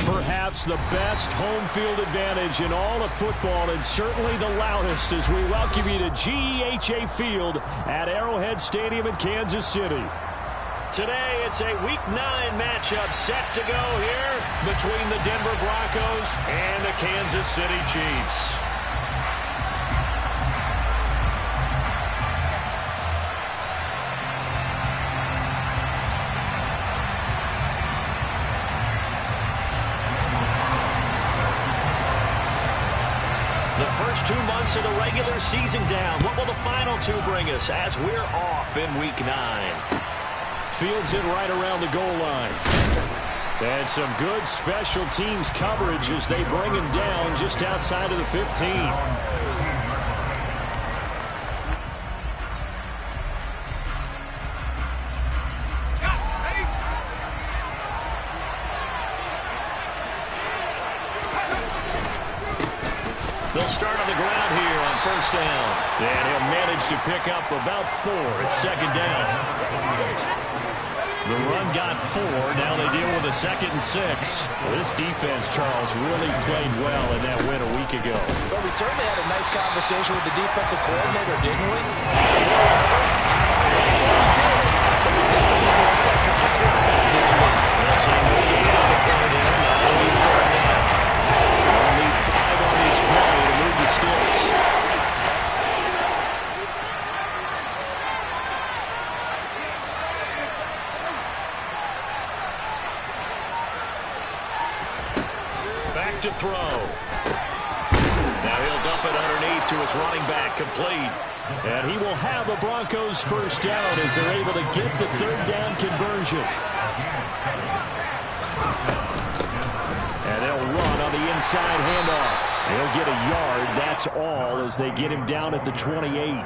perhaps the best home field advantage in all of football, and certainly the loudest, as we welcome you to GEHA Field at Arrowhead Stadium in Kansas City. Today, it's a Week 9 matchup set to go here between the Denver Broncos and the Kansas City Chiefs. The first 2 months of the regular season down. What will the final 2 bring us as we're off in Week 9? Fields it right around the goal line. And some good special teams coverage as they bring him down just outside of the 15. They'll start on the ground here on first down. And he'll manage to pick up about 4 at second down. The run got 4. Now they deal with a 2nd and 6. Well, this defense, Charles, really played well in that win a week ago. Well, we certainly had a nice conversation with the defensive coordinator, didn't we? We did. But we definitely need more pressure on the quarterback this week. Well, so no gain on the play there. Now only 4 down. Only 5 on his play to move the sticks. To throw. Now he'll dump it underneath to his running back, complete. And he will have the Broncos first down as they're able to get the 3rd down conversion. And they'll run on the inside handoff. He'll get a yard, that's all, as they get him down at the 28.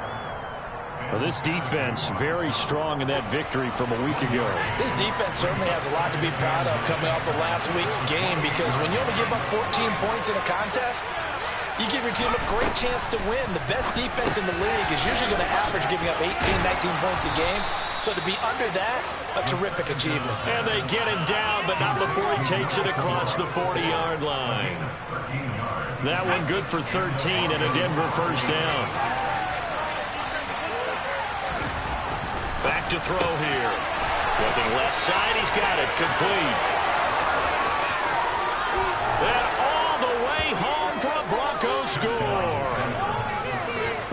Well, this defense very strong in that victory from a week ago. This defense certainly has a lot to be proud of coming off of last week's game, because when you only give up 14 points in a contest, you give your team a great chance to win. The best defense in the league is usually going to average giving up 18, 19 points a game. So to be under that, a terrific achievement. And they get him down, but not before he takes it across the 40-yard line. That one good for 13 and a Denver first down. Back to throw here. Looking left side, he's got it, complete. And all the way home for a Broncos score.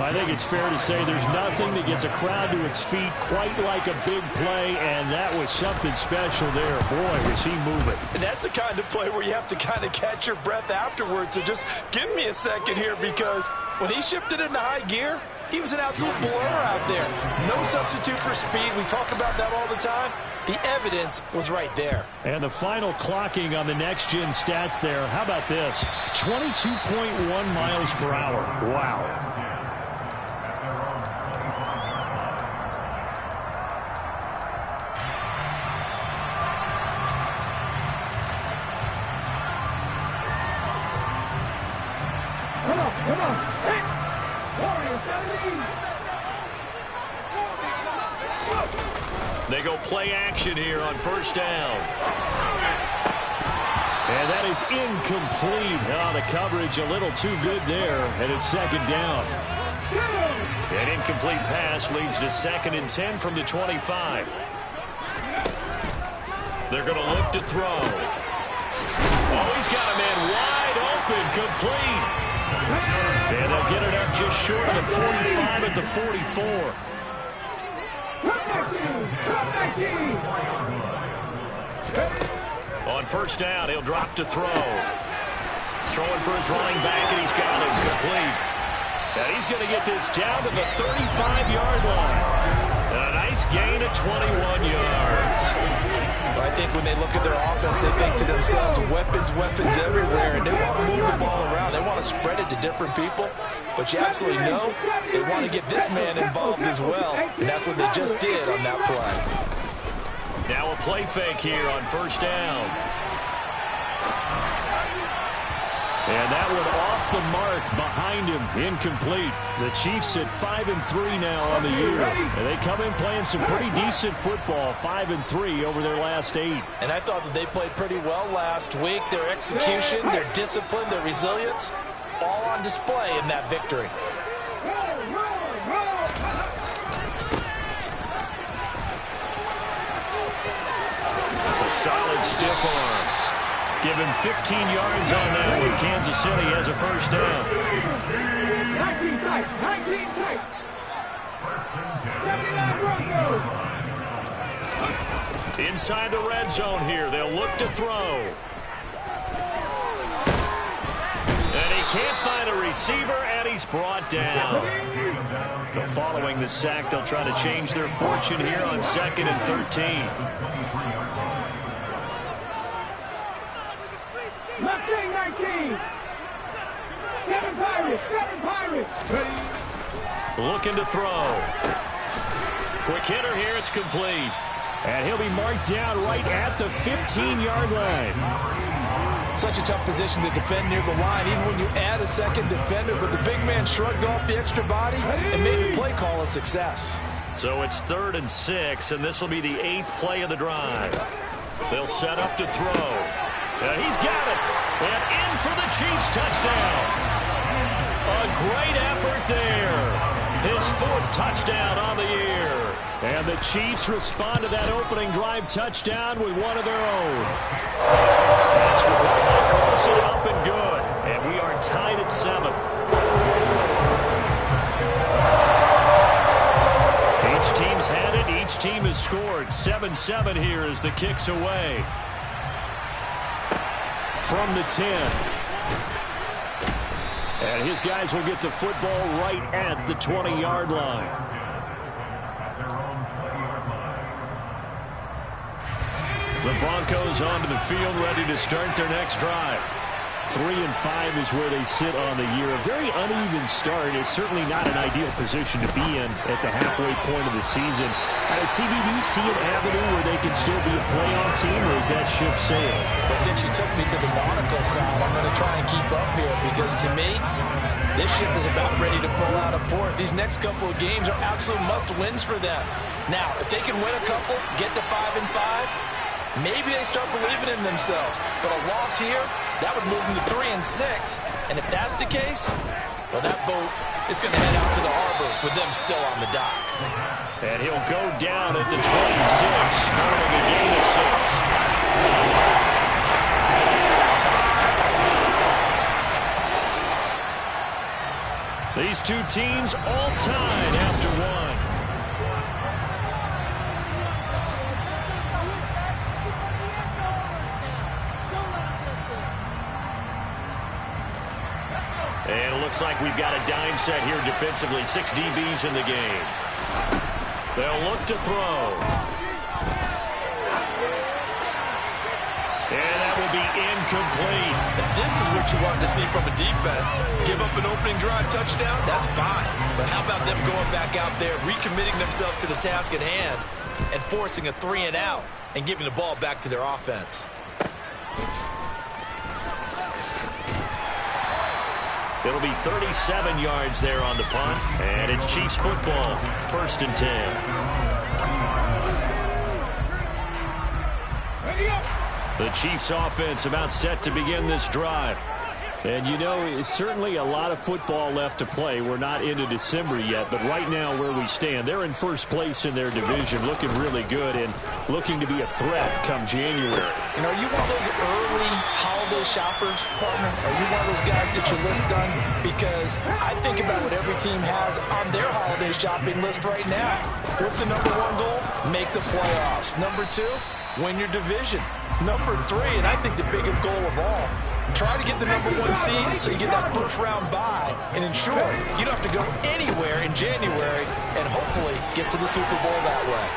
I think it's fair to say there's nothing that gets a crowd to its feet quite like a big play, and that was something special there. Boy, was he moving. And that's the kind of play where you have to kind of catch your breath afterwards. So just give me a second here, because when he shifted into high gear, he was an absolute blur out there. No substitute for speed. We talk about that all the time. The evidence was right there. And the final clocking on the next-gen stats there. How about this? 22.1 miles per hour. Wow. Come on. Hey. They go play action here on first down. And that is incomplete. Oh, the coverage a little too good there, and it's 2nd down. An incomplete pass leads to 2nd and 10 from the 25. They're going to look to throw. Oh, he's got a man wide open, complete. And they'll get it up just short of the 45 at the 44. On first down, he'll drop to throw. Throwing for his running back, and he's got it complete. And he's going to get this down to the 35-yard line. And a nice gain of 21 yards. I think when they look at their offense, they think to themselves, weapons everywhere, and they want to move the ball around. They want to spread it to different people. But you absolutely know they want to get this man involved as well, and that's what they just did on that play. Now a play fake here on first down. And that one off the mark behind him, incomplete. The Chiefs at 5-3 now on the year. And they come in playing some pretty decent football, 5-3 over their last 8. And I thought that they played pretty well last week. Their execution, their discipline, their resilience, all on display in that victory. A solid stiff arm. Give him 15 yards on that one. Kansas City has a first down. 19 tight. 19 tight. 79 Broncos. Inside the red zone here. They'll look to throw. And he can't find a receiver, and he's brought down. But following the sack, they'll try to change their fortune here on 2nd and 13. Left wing 19. 7 Pirates. 7 Pirates. Looking to throw. Quick hitter here. It's complete. And he'll be marked down right at the 15-yard line. Such a tough position to defend near the line, even when you add a second defender. But the big man shrugged off the extra body and made the play call a success. So it's 3rd and 6, and this will be the 8th play of the drive. They'll set up to throw. And he's got it. And in for the Chiefs touchdown. A great effort there. His 4th touchdown on the year. And the Chiefs respond to that opening drive touchdown with one of their own. That's Carlson up and good. And we are tied at 7. Each team's had it. Each team has scored. 7-7 here as the kick's away. From the 10. And his guys will get the football right at the 20-yard line. The Broncos onto the field, ready to start their next drive. 3-5 is where they sit on the year. A very uneven start is certainly not an ideal position to be in at the halfway point of the season. CD, do you see an avenue where they can still be a playoff team, or is that ship sailed? Well, since you took me to the nautical side, I'm going to try and keep up here, because to me, this ship is about ready to pull out of port. These next couple of games are absolute must-wins for them. Now, if they can win a couple, get to 5-5, maybe they start believing in themselves. But a loss here, that would move them to 3-6. And if that's the case, well, that boat is going to head out to the harbor with them still on the dock. And he'll go down at the 26, following a gain of 6. These two teams all tied after one. And it looks like we've got a dime set here defensively. 6 DBs in the game. They'll look to throw. And that will be incomplete. If this is what you want to see from a defense, give up an opening drive touchdown, that's fine. But how about them going back out there, recommitting themselves to the task at hand, and forcing a 3-and-out and giving the ball back to their offense? It'll be 37 yards there on the punt, and it's Chiefs football, 1st and 10. The Chiefs offense about set to begin this drive. And, you know, it's certainly a lot of football left to play. We're not into December yet, but right now where we stand, they're in first place in their division, looking really good and looking to be a threat come January. And are you one of those early holiday shoppers, partner? Are you one of those guys get your list done? Because I think about what every team has on their holiday shopping list right now. What's the number 1 goal? Make the playoffs. Number 2, win your division. Number 3, and I think the biggest goal of all, try to get the number 1 seed so you get that first-round bye and ensure you don't have to go anywhere in January and hopefully get to the Super Bowl that way.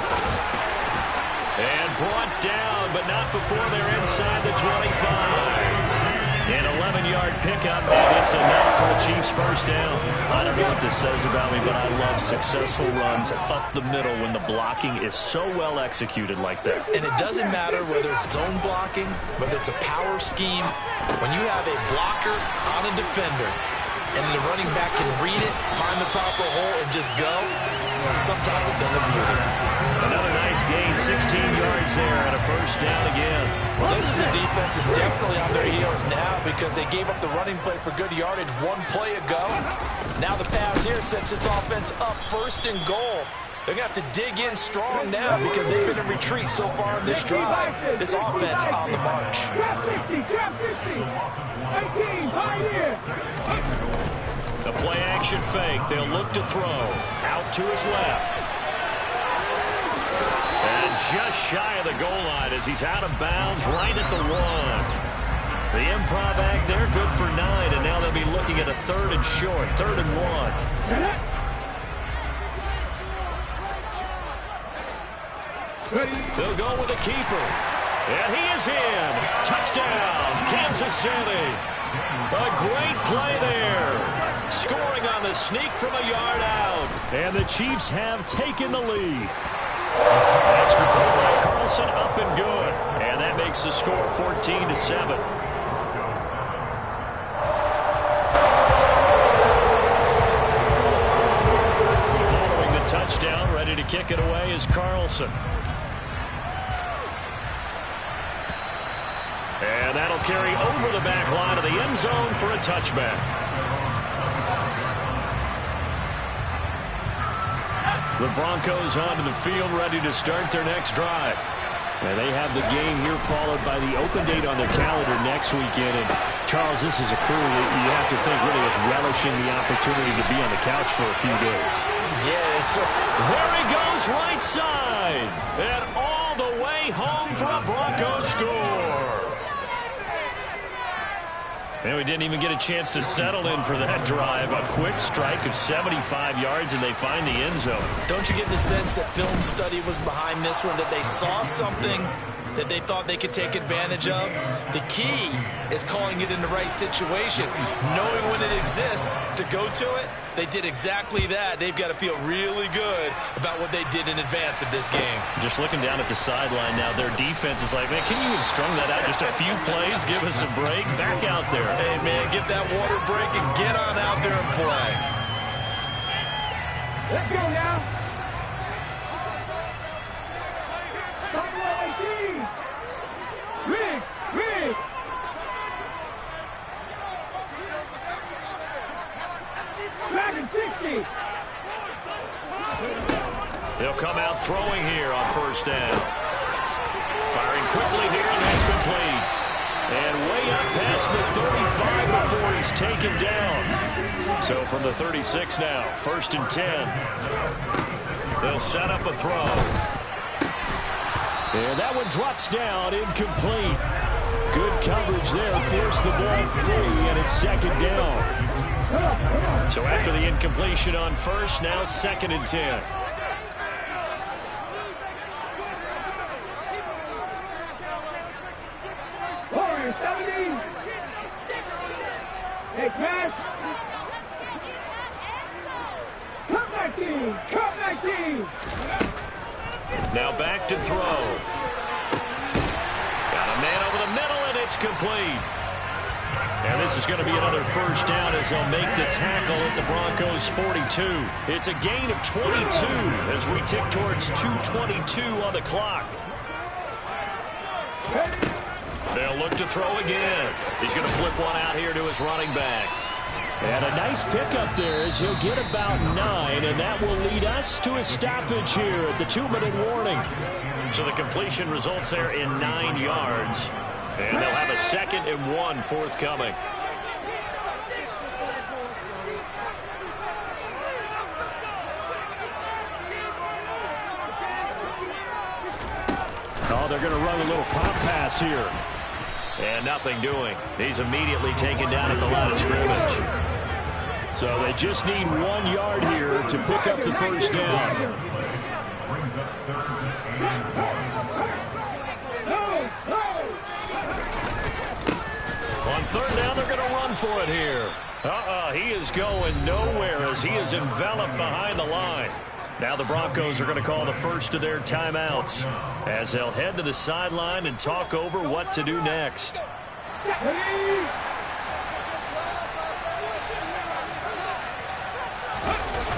And brought down, but not before they're inside the 25. An 11-yard pickup, and it's enough for the Chiefs' first down. I don't know what this says about me, but I love successful runs up the middle when the blocking is so well executed like that. And it doesn't matter whether it's zone blocking, whether it's a power scheme. When you have a blocker on a defender, and the running back can read it, find the proper hole, and just go, sometimes it's been a beauty. Another nice gain, 16 yards there, and a first down again. Well, this is a defense that's definitely on their heels now because they gave up the running play for good yardage one play ago. Now the pass here sets this offense up first and goal. They're going to have to dig in strong now because they've been in retreat so far in this drive. This offense on the march. Trap 50, trap 50. 19, right here. The play-action fake. They'll look to throw. Out to his left. And just shy of the goal line as he's out of bounds right at the 1. The improv act there, good for 9, and now they'll be looking at a 3rd and short, 3rd and 1. They'll go with a keeper. And he is in. Touchdown, Kansas City. A great play there. Scoring on the sneak from a yard out. And the Chiefs have taken the lead. Extra point by Carlson, up and good. And that makes the score 14-7. Following the touchdown, ready to kick it away is Carlson. And that'll carry over the back line of the end zone for a touchback. The Broncos onto the field, ready to start their next drive. And they have the game here followed by the open date on their calendar next weekend. And Charles, this is a crew that you have to think really is relishing the opportunity to be on the couch for a few days. Yes, sir. There he goes, right side. And all the way home for a Broncos score. And we didn't even get a chance to settle in for that drive. A quick strike of 75 yards, and they find the end zone. Don't you get the sense that film study was behind this one, that they saw something that they thought they could take advantage of? The key is calling it in the right situation, knowing when it exists to go to it. They did exactly that. They've got to feel really good about what they did in advance of this game. Just looking down at the sideline now, their defense is like, man, can you have strung that out just a few plays? Give us a break. Back out there. Hey, man, get that water break and get on out there and play. Let's go now. Rig, rig. Dragon 60. They'll come out throwing here on first down. Firing quickly here, and that's complete. And way up past the 35 before he's taken down. So from the 36 now, 1st and 10. They'll set up a throw. And that one drops down, incomplete. Good coverage there, forced the ball free, and it's 2nd down. So after the incompletion on first, now 2nd and 10. Warriors 70. Hey, Cash. Come back team. Come back team. Now back to throw. Got a man over the middle, and it's complete. And this is going to be another first down as they'll make the tackle at the Broncos' 42. It's a gain of 22 as we tick towards 2:22 on the clock. They'll look to throw again. He's going to flip one out here to his running back. And a nice pickup there as he'll get about 9, and that will lead us to a stoppage here at the 2-minute warning. So the completion results there in 9 yards. And they'll have a 2nd and 1 forthcoming. Oh, they're going to run a little pop pass here. And nothing doing. He's immediately taken down at the line of scrimmage. So they just need 1 yard here to pick up the first down. On third down, they're going to run for it here. He is going nowhere as he is enveloped behind the line. Now the Broncos are going to call the first of their timeouts as they'll head to the sideline and talk over what to do next.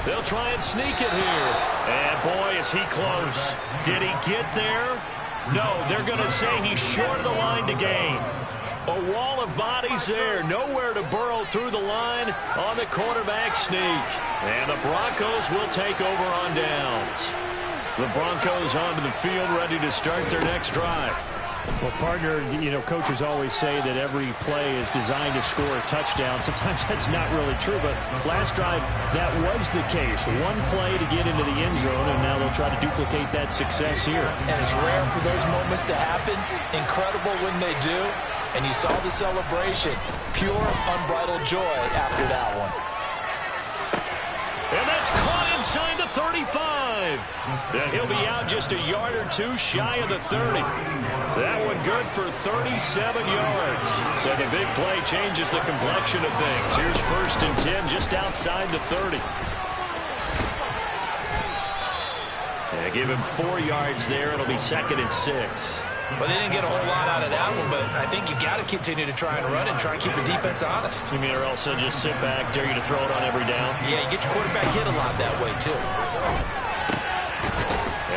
They'll try and sneak it here. And boy, is he close. Did he get there? No, they're going to say he's short of the line to gain. A wall of bodies there. Nowhere to burrow through the line on the quarterback sneak. And the Broncos will take over on downs. The Broncos onto the field ready to start their next drive. Well, partner, coaches always say that every play is designed to score a touchdown. Sometimes that's not really true, but last drive, that was the case. One play to get into the end zone, and now they'll try to duplicate that success here. And it's rare for those moments to happen. Incredible when they do. And you saw the celebration. Pure, unbridled joy after that one. And that's caught inside the 35. And he'll be out just a yard or two shy of the 30. That one good for 37 yards. So the big play changes the complexion of things. Here's 1st and 10 just outside the 30. And give him 4 yards there. It'll be 2nd and 6. Well, they didn't get a whole lot out of that one, but I think you got to continue to try and run and try and keep the defense honest. You mean, or else they'll just sit back, dare you to throw it on every down? Yeah, you get your quarterback hit a lot that way, too.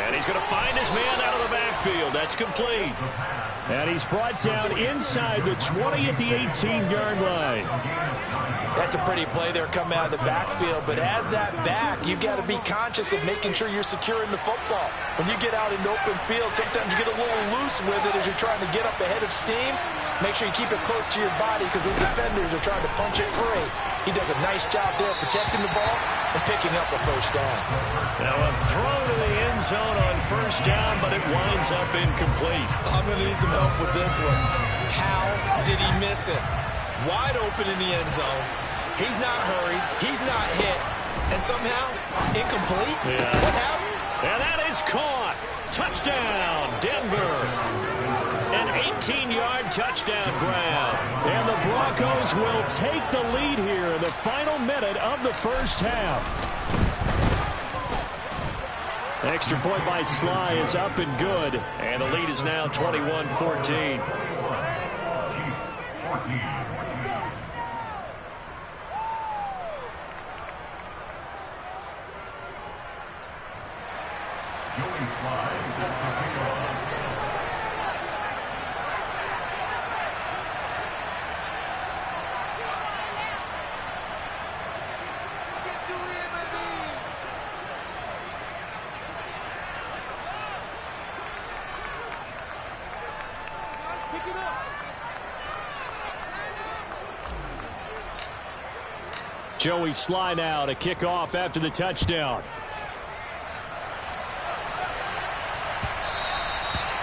And he's going to find his man out of the backfield. That's complete. And he's brought down inside the 20 at the 18-yard line. That's a pretty play there coming out of the backfield, but as that back, you've got to be conscious of making sure you're securing the football. When you get out in open field, sometimes you get a little loose with it as you're trying to get up ahead of steam. Make sure you keep it close to your body because those defenders are trying to punch it free. He does a nice job there protecting the ball and picking up the first down. Now a throw to the end zone on first down, but it winds up incomplete. I'm going to need some help with this one. How did he miss it? Wide open in the end zone. He's not hurried. He's not hit. And somehow, incomplete? Yeah. What happened? And that is caught. Touchdown, Denver. An 18-yard touchdown grab. And the Broncos will take the lead here in the final minute of the first half. Extra point by Sly is up and good. And the lead is now 21-14. Joey Sly now to kick off after the touchdown.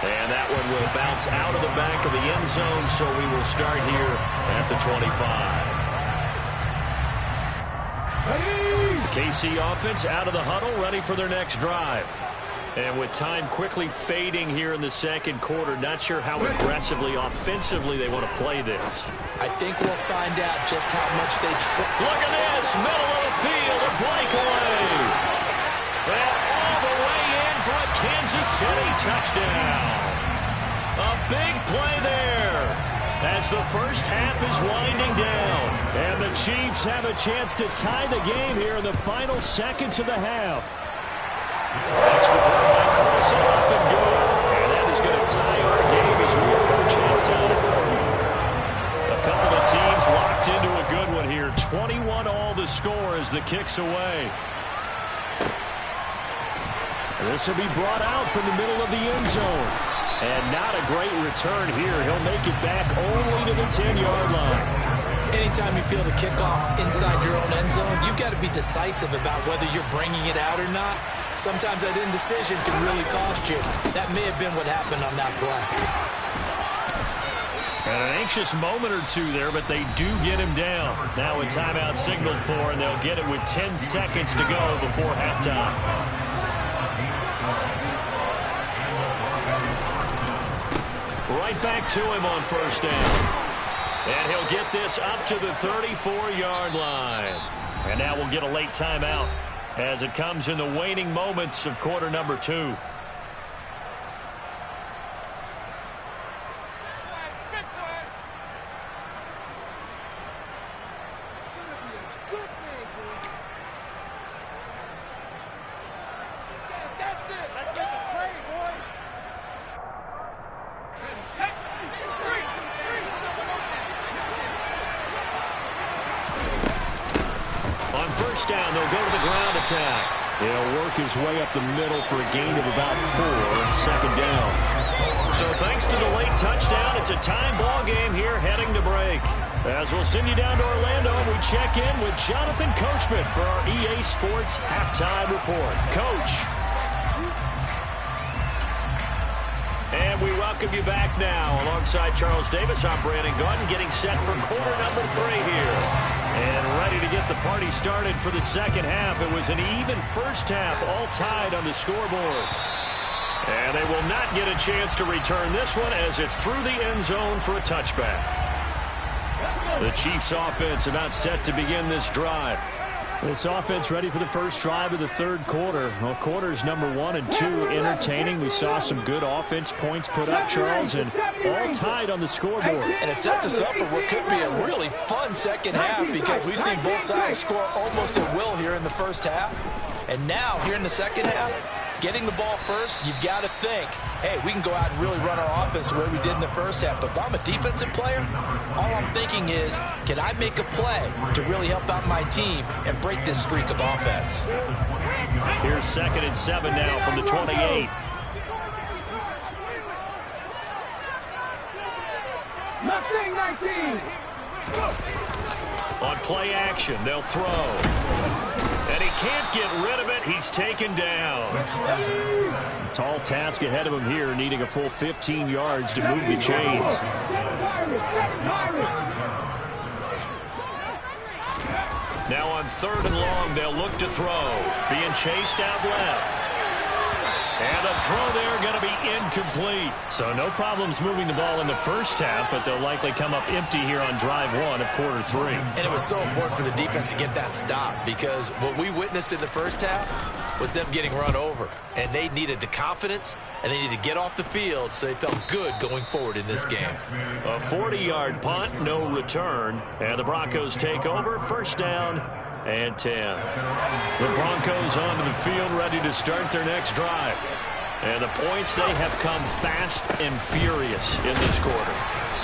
And that one will bounce out of the back of the end zone, so we will start here at the 25. The KC offense out of the huddle, ready for their next drive. And with time quickly fading here in the second quarter, not sure how aggressively, offensively they want to play this. I think we'll find out just how much they try. Look at this, middle of the field, a breakaway. And all the way in for a Kansas City touchdown. A big play there as the first half is winding down. And the Chiefs have a chance to tie the game here in the final seconds of the half. Extra point by Carlson, up and good. And that is going to tie our game as we approach halftime. A couple of teams locked into a good one here. 21 all the score as the kick's away. This will be brought out from the middle of the end zone. And not a great return here. He'll make it back only to the 10-yard line. Anytime you feel the kickoff inside your own end zone, you've got to be decisive about whether you're bringing it out or not. Sometimes that indecision can really cost you. That may have been what happened on that play. And an anxious moment or two there, but they do get him down. Now a timeout signaled for, and they'll get it with 10 seconds to go before halftime. Right back to him on first down. And he'll get this up to the 34-yard line. And now we'll get a late timeout as it comes in the waning moments of quarter number 2. He'll work his way up the middle for a gain of about 4, second down. So thanks to the late touchdown, it's a time ball game here heading to break. As we'll send you down to Orlando, we check in with Jonathan Coachman for our EA Sports Halftime Report. Coach. And we welcome you back now. Alongside Charles Davis, I'm Brandon Gaudin, getting set for quarter number 3 here. And ready to get the party started for the second half. It was an even first half, all tied on the scoreboard. And they will not get a chance to return this one as it's through the end zone for a touchback. The Chiefs offense about set to begin this drive. This offense ready for the first drive of the third quarter. Well, quarters number 1 and 2 entertaining. We saw some good offense points put up, Charles, and all tied on the scoreboard. And it sets us up for what could be a really fun second half because we've seen both sides score almost at will here in the first half. And now, here in the second half, getting the ball first, you've got to think, hey, we can go out and really run our offense the way we did in the first half. But if I'm a defensive player, all I'm thinking is, can I make a play to really help out my team and break this streak of offense? Here's 2nd and 7 now from the 28. Mustang 19. On play action, they'll throw. And he can't get rid of it. He's taken down. Tall task ahead of him here, needing a full 15 yards to move the chains. Now on 3rd and long, they'll look to throw. Being chased out left. And the throw there going to be incomplete. So no problems moving the ball in the first half, but they'll likely come up empty here on drive 1 of quarter 3. And it was so important for the defense to get that stop because what we witnessed in the first half was them getting run over. And they needed the confidence, and they needed to get off the field so they felt good going forward in this game. A 40-yard punt, no return. And the Broncos take over, first down and 10. The Broncos onto the field, ready to start their next drive. And the points, they have come fast and furious in this quarter.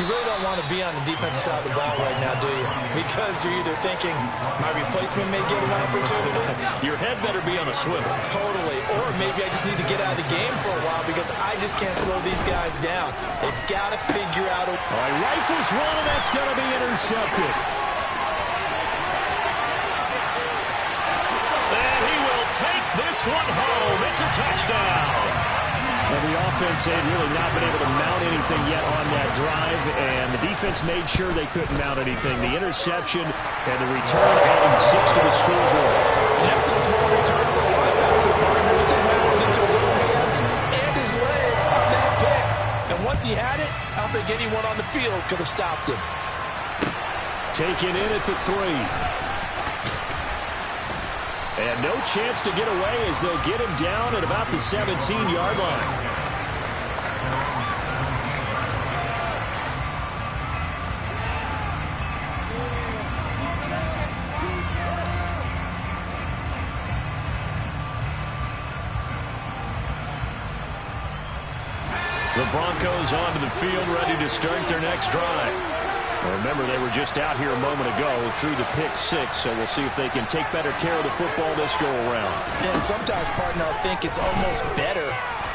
You really don't want to be on the defensive side of the ball right now, do you? Because you're either thinking, my replacement may get an opportunity. Your head better be on a swivel. Totally. Or maybe I just need to get out of the game for a while because I just can't slow these guys down. They've got to figure out a... All right, rifles one, and that's going to be intercepted. Take this one home. It's a touchdown. Well, the offense had really not been able to mount anything yet on that drive, and the defense made sure they couldn't mount anything. The interception and the return adding 6 to the scoreboard. And that's no small return for a linebacker who probably took matters into his own hands and his legs on that pick. And once he had it, I don't think anyone on the field could have stopped him. Taken in at the 3. And no chance to get away as they'll get him down at about the 17-yard line. The Broncos onto the field, ready to start their next drive. Remember, they were just out here a moment ago through the pick 6, so we'll see if they can take better care of the football this go-around. And sometimes, partner, I think it's almost better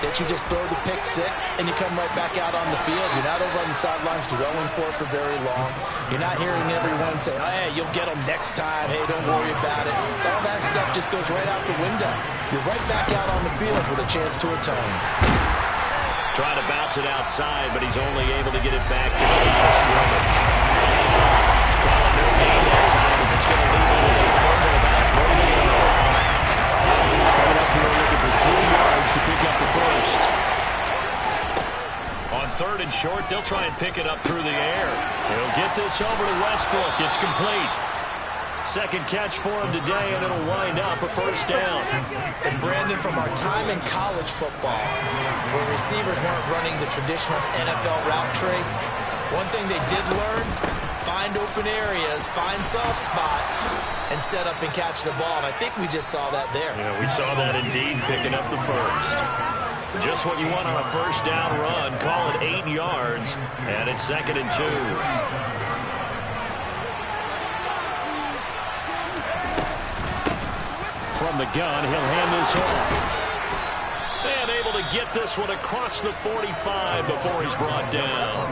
that you just throw the pick 6 and you come right back out on the field. You're not over on the sidelines dwelling for it for very long. You're not hearing everyone say, oh, hey, you'll get them next time. Hey, don't worry about it. All that stuff just goes right out the window. You're right back out on the field with a chance to atone. Trying to bounce it outside, but he's only able to get it back to the line of scrimmage. Calling no gain that time as it's going to leave him with a fumble about 30 to go. Coming up here looking for 3 yards to pick up the first. On 3rd and in short. They'll try and pick it up through the air. He'll get this over to Westbrook. It's complete. Second catch for him today, and it'll wind up a first down. And Brandon, from our time in college football, where receivers weren't running the traditional NFL route tree, one thing they did learn, find open areas, find soft spots, and set up and catch the ball. And I think we just saw that there. Yeah, we saw that indeed, picking up the first. Just what you want on a first down run. Call it 8 yards, and it's 2nd and 2. From the gun, he'll hand this off. And able to get this one across the 45 before he's brought down.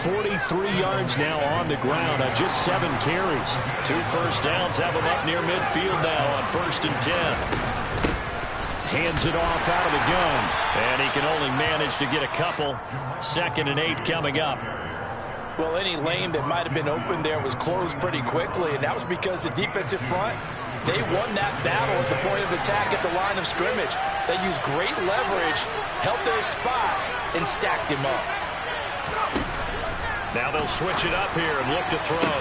43 yards now on the ground on just 7 carries. 2 first downs have him up near midfield now on 1st and 10. Hands it off out of the gun. And he can only manage to get a couple. 2nd and 8 coming up. Well, any lane that might have been open there was closed pretty quickly, and that was because the defensive front, they won that battle at the point of attack at the line of scrimmage. They used great leverage, held their spot, and stacked him up. Now they'll switch it up here and look to throw.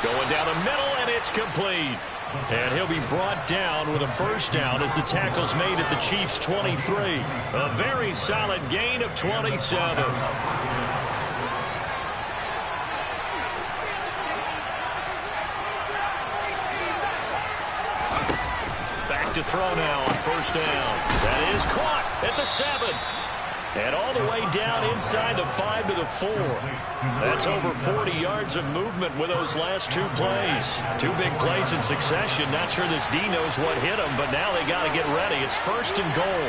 Going down the middle, and it's complete. And he'll be brought down with a first down as the tackle's made at the Chiefs' 23. A very solid gain of 27. To throw now on first down. That is caught at the 7. And all the way down inside the 5 to the 4. That's over 40 yards of movement with those last 2 plays. 2 big plays in succession. Not sure this D knows what hit him, but now they got to get ready. It's 1st and goal.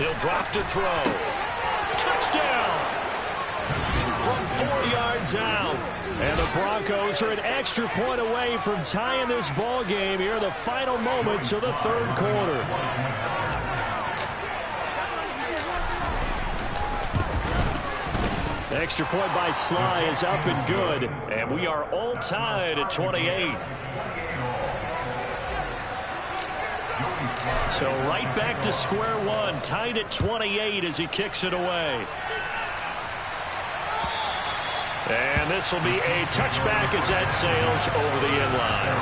He'll drop to throw. Touchdown! From 4 yards out. And the Broncos are an extra point away from tying this ball game here in the final moments of the 3rd quarter. The extra point by Sly is up and good. And we are all tied at 28. So right back to square one. Tied at 28 as he kicks it away. And this will be a touchback as that sails over the end line.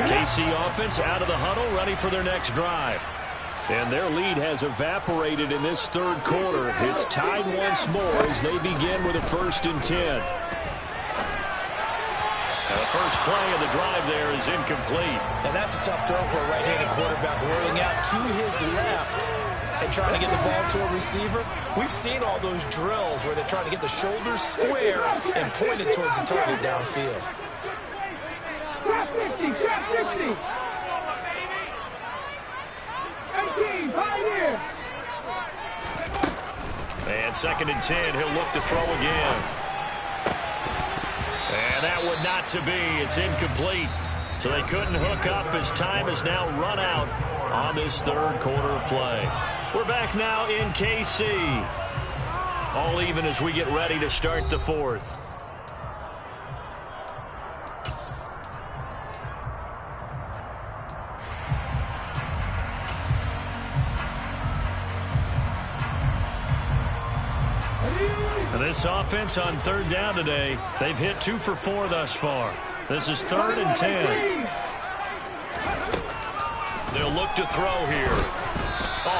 KC offense out of the huddle, ready for their next drive. And their lead has evaporated in this 3rd quarter. It's tied once more as they begin with a 1st and 10. And the first play of the drive there is incomplete. And that's a tough throw for a right-handed quarterback, rolling out to his left and trying to get the ball to a receiver. We've seen all those drills where they're trying to get the shoulders square and pointed towards the target downfield. Trap 50, trap 50. 18, Pioneer. And 2nd and 10, he'll look to throw again. And that would not to be. It's incomplete. So they couldn't hook up as time has now run out on this 3rd quarter of play. We're back now in KC. All even as we get ready to start the 4th. And this offense on 3rd down today, they've hit 2 for 4 thus far. This is 3rd and 10. They'll look to throw here.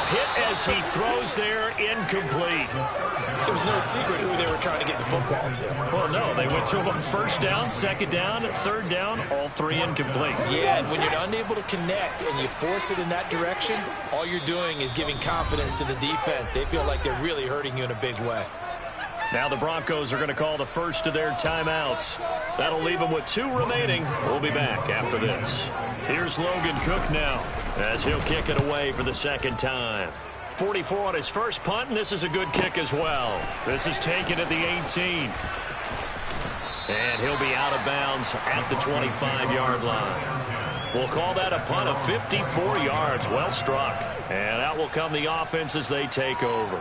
Hit as he throws there, incomplete. It was no secret who they were trying to get the football to. Well, no, they went to him on 1st down, 2nd down, 3rd down, all 3 incomplete. Yeah, and when you're unable to connect and you force it in that direction, all you're doing is giving confidence to the defense. They feel like they're really hurting you in a big way. Now the Broncos are going to call the first of their timeouts. That'll leave them with 2 remaining. We'll be back after this. Here's Logan Cook now as he'll kick it away for the 2nd time. 44 on his first punt, and this is a good kick as well. This is taken at the 18. And he'll be out of bounds at the 25-yard line. We'll call that a punt of 54 yards. Well struck. And out will come the offense as they take over.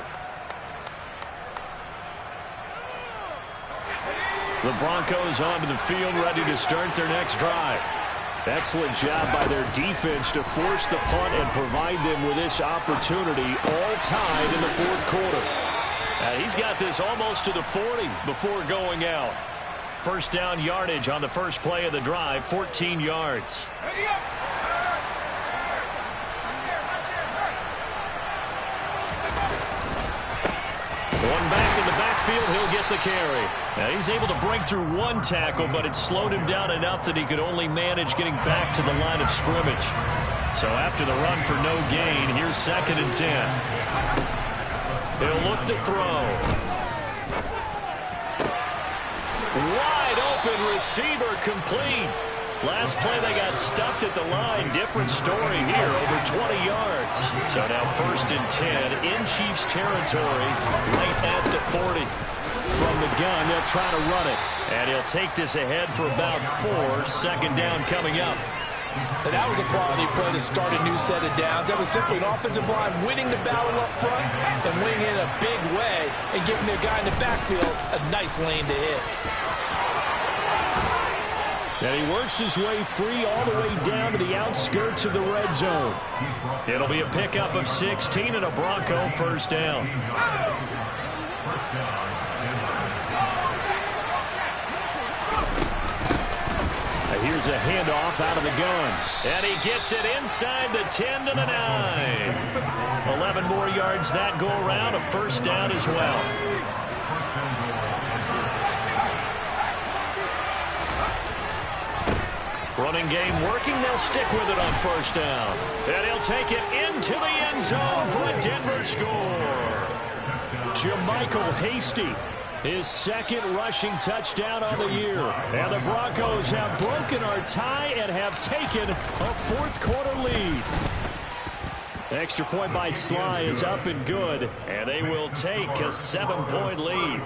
The Broncos onto the field, ready to start their next drive. Excellent job by their defense to force the punt and provide them with this opportunity, all tied in the fourth quarter. He's got this almost to the 40 before going out. First down yardage on the first play of the drive, 14 yards. Going back in the backfield, he'll get the carry. Now he's able to break through one tackle, but it slowed him down enough that he could only manage getting back to the line of scrimmage. So after the run for no gain, here's 2nd and 10. He'll look to throw. Wide open receiver, complete. Last play they got stuffed at the line. Different story here, over 20 yards. So now 1st and 10 in Chiefs territory, right at the 40. From the gun, they'll try to run it. And he'll take this ahead for about 4. Second down coming up. And that was a quality play to start a new set of downs. That was simply an offensive line winning the battle up front and winning in a big way and giving the guy in the backfield a nice lane to hit. And he works his way free all the way down to the outskirts of the red zone. It'll be a pickup of 16 and a Bronco first down. Here's a handoff out of the gun. And he gets it inside the 10 to the 9. 11 more yards that go around, a first down as well. Running game working. They'll stick with it on first down. And he'll take it into the end zone for a Denver score. Jermichael Hasty, his 2nd rushing touchdown on the year. And the Broncos have broken our tie and have taken a 4th quarter lead. Extra point by Sly is up and good. And they will take a 7-point lead.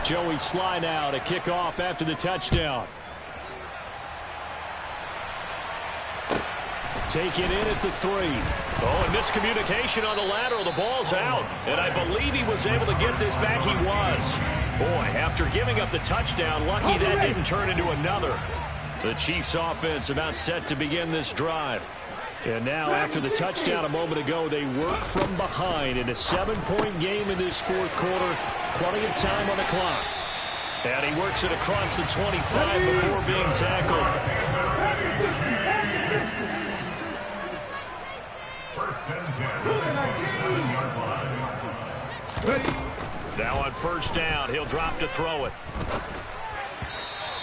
Joey Sly now to kick off after the touchdown. Take it in at the 3. Oh, and miscommunication on the lateral. The ball's out. And I believe he was able to get this back. He was. Boy, after giving up the touchdown, lucky that didn't turn into another. The Chiefs offense about set to begin this drive. And now, after the touchdown a moment ago, they work from behind in a 7-point game in this 4th quarter. Plenty of time on the clock. And he works it across the 25 before being tackled. Now on first down, he'll drop to throw it.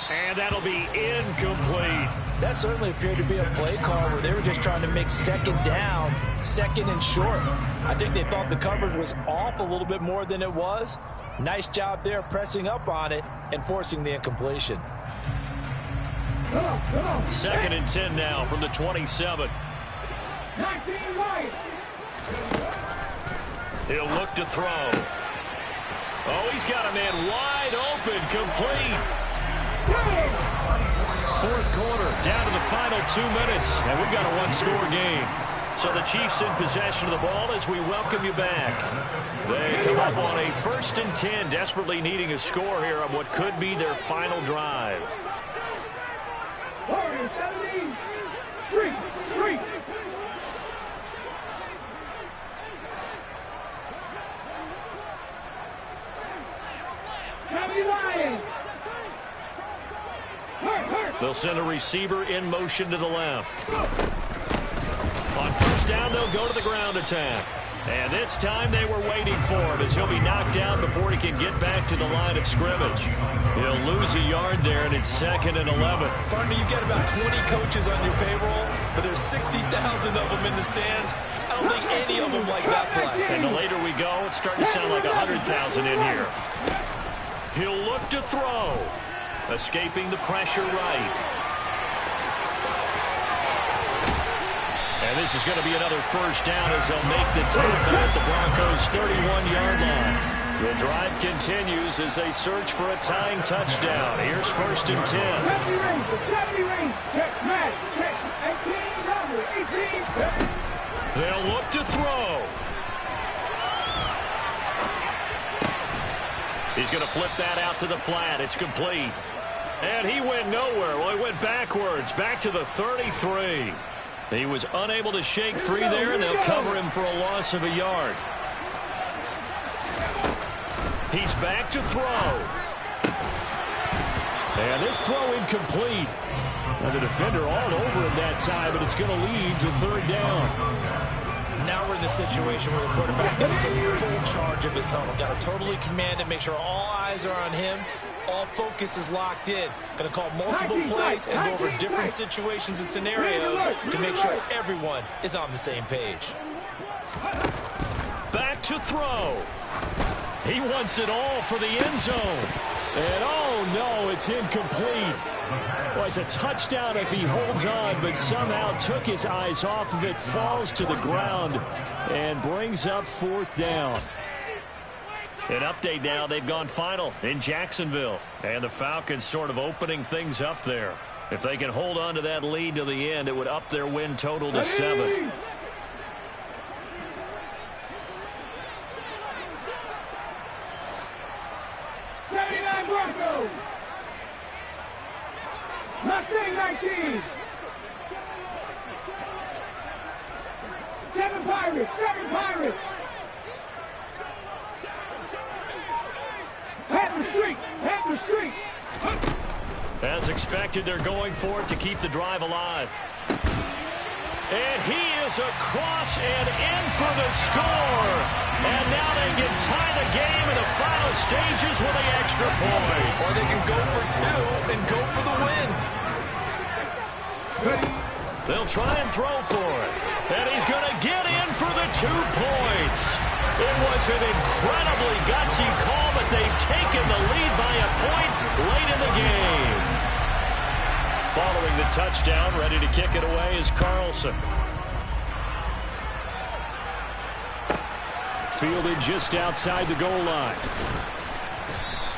And that'll be incomplete. That certainly appeared to be a play call where they were just trying to make 2nd down, 2nd and short. I think they thought the coverage was off a little bit more than it was. Nice job there pressing up on it and forcing the incompletion. 2nd and 10 now from the 27. He'll look to throw. Oh, he's got a man wide open, complete. 4th quarter, down to the final 2 minutes, and we've got a 1-score game. So the Chiefs in possession of the ball as we welcome you back. They come up on a 1st and 10, desperately needing a score here on what could be their final drive. 3. They'll send a receiver in motion to the left. On first down, they'll go to the ground attack. And this time they were waiting for him as he'll be knocked down before he can get back to the line of scrimmage. He'll lose a yard there, and it's 2nd and 11. Partner, you've got about 20 coaches on your payroll, but there's 60,000 of them in the stands. I don't think any of them like that play. And the later we go, it's starting to sound like 100,000 in here. He'll look to throw. Escaping the pressure right. And this is going to be another first down as they'll make the tackle at the Broncos' 31-yard line. The drive continues as they search for a tying touchdown. Here's 1st and 10. They'll look to throw. He's going to flip that out to the flat. It's complete. And he went nowhere. Well, he went backwards, back to the 33. He was unable to shake free there, and they'll cover him for a loss of a yard. He's back to throw. And this throw incomplete. And the defender all over him that time, but it's going to lead to third down. Now we're in the situation where the quarterback's got to take full charge of his huddle. Got to totally command it, make sure all eyes are on him. All focus is locked in. Going to call multiple plays and go over different situations and scenarios to make sure everyone is on the same page. Back to throw. He wants it all for the end zone. And oh no, it's incomplete. Well, it's a touchdown if he holds on, but somehow took his eyes off of it, falls to the ground, and brings up fourth down. An update now, they've gone final in Jacksonville. And the Falcons sort of opening things up there. If they can hold on to that lead to the end, it would up their win total to 7. Broncos. Mustang 19. 7 Pirates. 7 Pirates. Panther Street. As expected, they're going for it to keep the drive alive. And he is across and in for the score. And now they can tie the game in the final stages with the extra point. Or they can go for 2 and go for the win. They'll try and throw for it. And he's going to get in for the 2 points. It was an incredibly gutsy call, but they've taken the lead by a point late in the game. Following the touchdown, ready to kick it away is Carlson. Fielded just outside the goal line.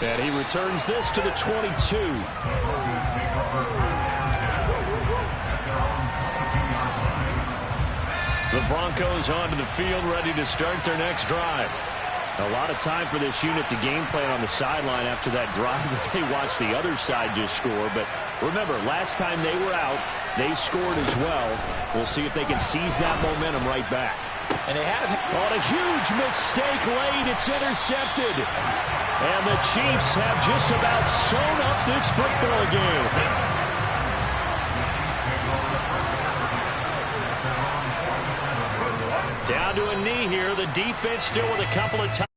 And he returns this to the 22. The Broncos onto the field, ready to start their next drive. A lot of time for this unit to game plan on the sideline after that drive that they watched the other side just score. But remember, last time they were out, they scored as well. We'll see if they can seize that momentum right back. And they had on a huge mistake late. It's intercepted. And the Chiefs have just about sewn up this football game. Down to a knee here. The defense still with a couple of times.